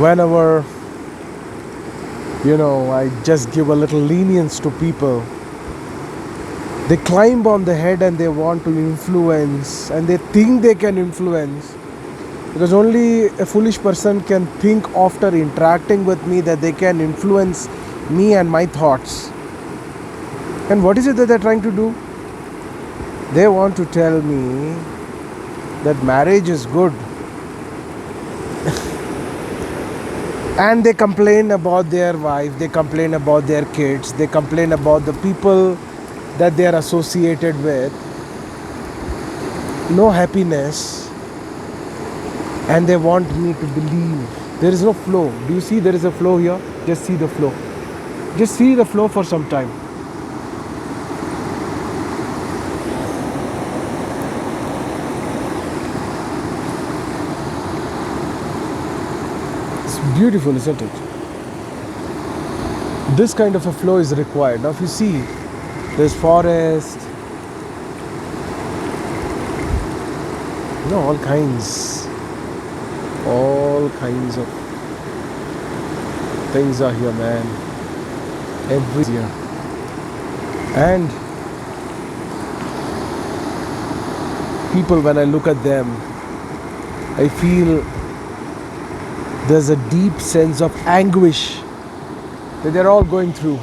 whenever, I just give a little lenience to people, they climb on the head and they want to influence and they think they can influence, because only a foolish person can think after interacting with me that they can influence me and my thoughts. And what is it that they're trying to do? They want to tell me that marriage is good. And they complain about their wife, they complain about their kids, they complain about the people that they are associated with. No happiness. And they want me to believe. There is no flow. Do you see there is a flow here? Just see the flow. Just see the flow for some time. Beautiful, isn't it? This kind of a flow is required. Now if you see, there's forest, all kinds of things are here, man. Every year. And people, when I look at them, I feel there's a deep sense of anguish that they're all going through.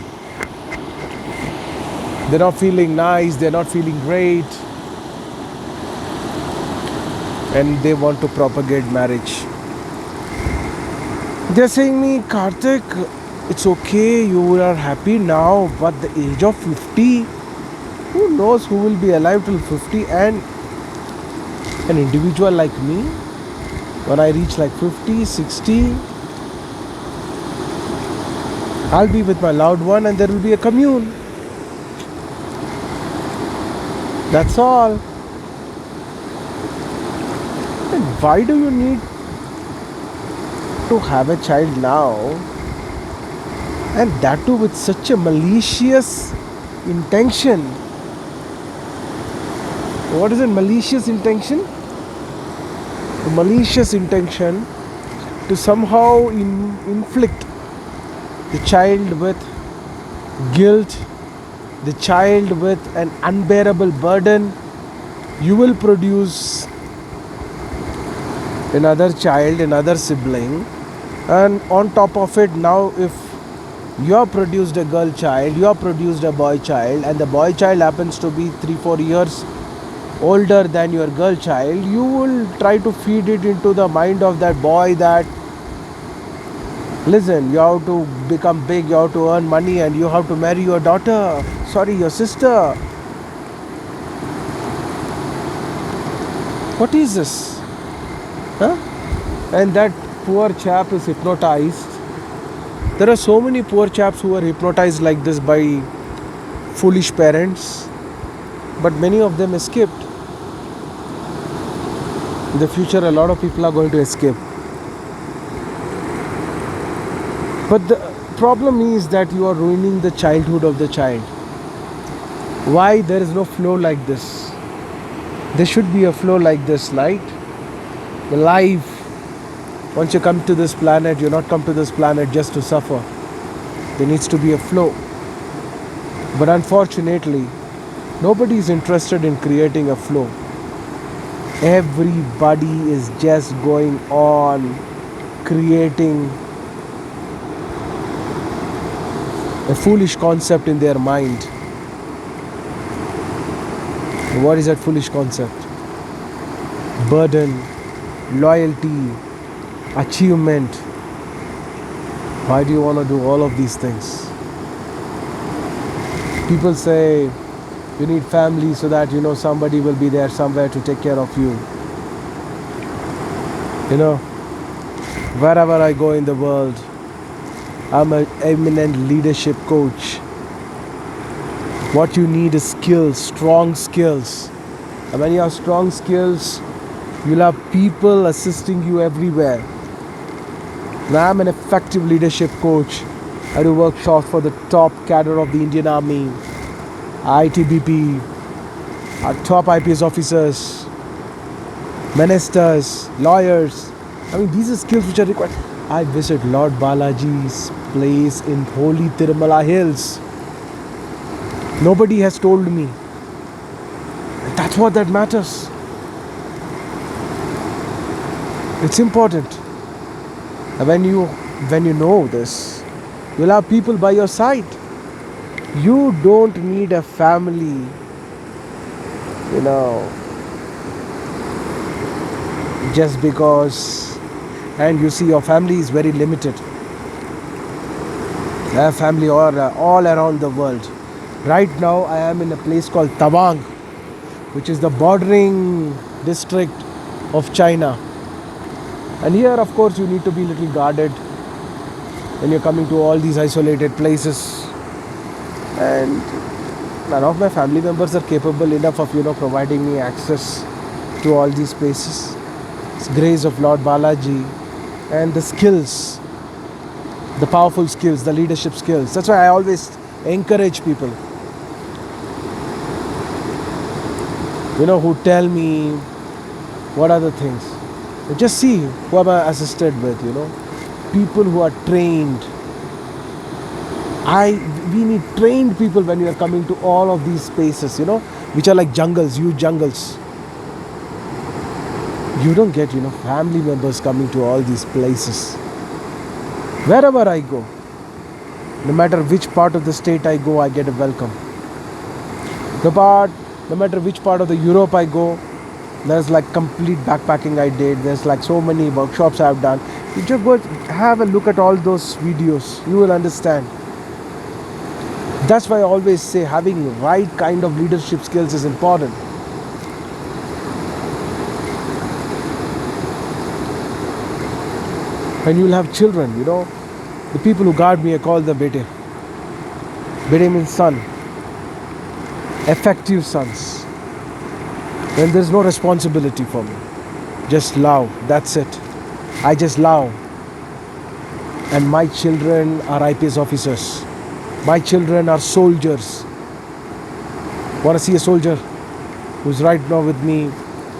They're not feeling nice, they're not feeling great, and they want to propagate marriage. They're saying me, Karthik, it's okay, you are happy now, but the age of 50, who knows who will be alive till 50? And an individual like me, when I reach like 50, 60, I'll be with my loved one and there will be a commune. That's all. And why do you need to have a child now? And that too with such a malicious intention. What is a malicious intention? A malicious intention to somehow inflict the child with guilt, the child with an unbearable burden. You will produce another child, another sibling, and on top of it, now if you have produced a girl child, you have produced a boy child, and the boy child happens to be 3-4 years older than your girl child, you will try to feed it into the mind of that boy that, listen, you have to become big, you have to earn money, and you have to marry your daughter, your sister. What is this? Huh? And that poor chap is hypnotized. There are so many poor chaps who are hypnotized like this by foolish parents, but many of them escaped. In the future, a lot of people are going to escape. But the problem is that you are ruining the childhood of the child. Why there is no flow like this? There should be a flow like this, right? The life, once you come to this planet, you're not come to this planet just to suffer. There needs to be a flow. But unfortunately, nobody is interested in creating a flow. Everybody is just going on creating a foolish concept in their mind. What is that foolish concept? Burden, loyalty, achievement. Why do you want to do all of these things? People say you need family so that somebody will be there somewhere to take care of you. Wherever I go in the world, I'm an eminent leadership coach. What you need is skills, strong skills. And when you have strong skills, you'll have people assisting you everywhere. Now I'm an effective leadership coach. I do workshops for the top cadre of the Indian Army, ITBP, our top IPS officers, ministers, lawyers, I mean, these are skills which are required. I visit Lord Balaji's place in holy Tirumala Hills. Nobody has told me. That's what that matters. It's important. And when you know this, you'll have people by your side. You don't need a family, just because. And you see, your family is very limited. I have family all around the world. Right now, I am in a place called Tawang, which is the bordering district of China. And here, of course, you need to be a little guarded when you're coming to all these isolated places. And none of my family members are capable enough of, providing me access to all these places. It's grace of Lord Balaji and the skills, the powerful skills, the leadership skills. That's why I always encourage people, who tell me what are the things. Just see who am I assisted with, people who are trained. We need trained people when we are coming to all of these spaces, which are like jungles, huge jungles. You don't get, family members coming to all these places. Wherever I go, no matter which part of the state I go, I get a welcome. No matter which part of the Europe I go, there's like complete backpacking I did. There's like so many workshops I've done. You just go have a look at all those videos. You will understand. That's why I always say having right kind of leadership skills is important. When you'll have children, the people who guard me, I call them bete. Bete means son. Effective sons. When there's no responsibility for me. Just love. That's it. I just love. And my children are IPS officers. My children are soldiers. Want to see a soldier who's right now with me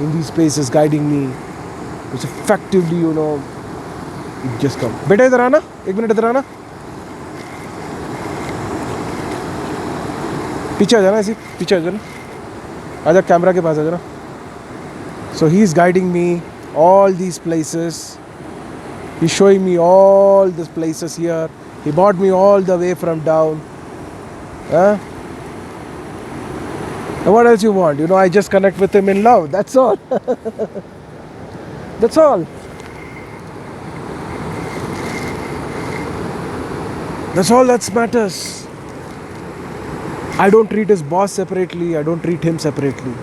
in these places, guiding me, who's effectively, just come. Beta, idhar aana. 1 minute idhar aana. पीछे आ जाना ऐसी पीछे आ जाना आजा camera के पास आ जाना. So he's guiding me all these places. He's showing me all these places here. He brought me all the way from down. And what else you want? I just connect with him in love. That's all. That's all. That's all that matters. I don't treat his boss separately. I don't treat him separately.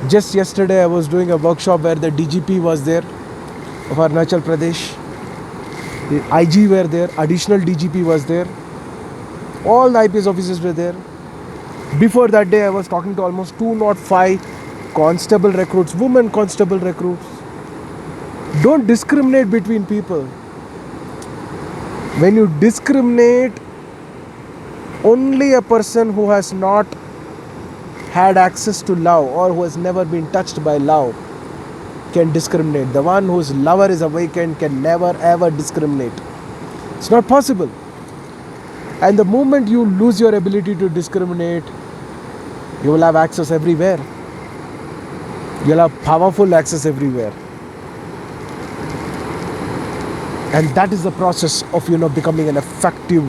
Just yesterday I was doing a workshop where the DGP was there of Arunachal Pradesh. The IG were there. Additional DGP was there. All the IPS officers were there. Before that day I was talking to almost 205 constable recruits, women constable recruits. Don't discriminate between people. When you discriminate, only a person who has not had access to love or who has never been touched by love can discriminate. The one whose lover is awakened can never ever discriminate. It's not possible. And the moment you lose your ability to discriminate, you will have access everywhere. You'll have powerful access everywhere. And that is the process of becoming an effective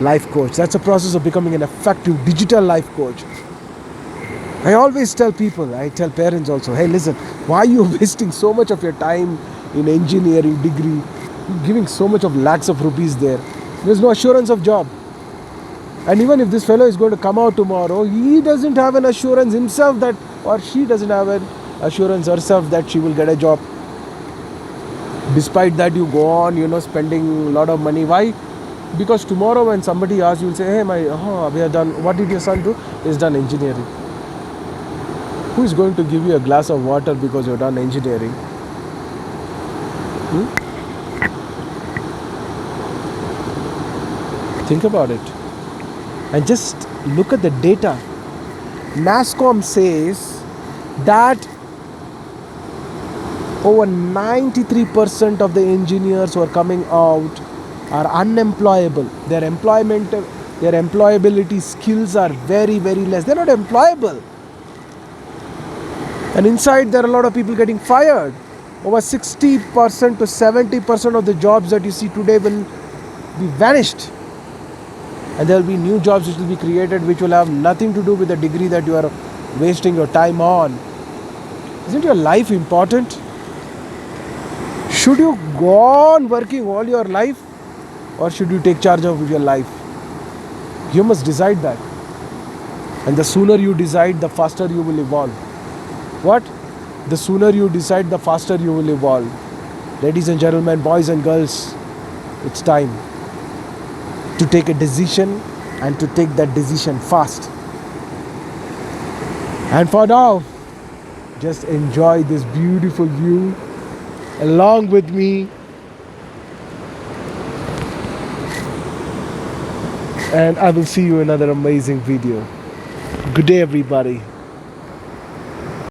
life coach. That's a process of becoming an effective digital life coach. I always tell people, I tell parents also, hey listen, why are you wasting so much of your time in engineering degree, giving so much of lakhs of rupees there? There's no assurance of job. And even if this fellow is going to come out tomorrow, he doesn't have an assurance himself that, or she doesn't have an assurance herself that she will get a job. Despite that, you go on, spending a lot of money. Why? Because tomorrow when somebody asks, you will say, hey, we have done, what did your son do? He's done engineering. Who is going to give you a glass of water because you've done engineering? Think about it. And just look at the data. NASSCOM says that Over 93% of the engineers who are coming out are unemployable. Their employability skills are very, very less. They're not employable. And inside there are a lot of people getting fired. Over 60% to 70% of the jobs that you see today will be vanished. And there will be new jobs which will be created which will have nothing to do with the degree that you are wasting your time on. Isn't your life important? Should you go on working all your life, or should you take charge of your life? You must decide that. And the sooner you decide, the faster you will evolve. What? The sooner you decide, the faster you will evolve. Ladies and gentlemen, boys and girls, it's time to take a decision, and to take that decision fast. And for now, just enjoy this beautiful view along with me. And I will see you in another amazing video. Good day, everybody.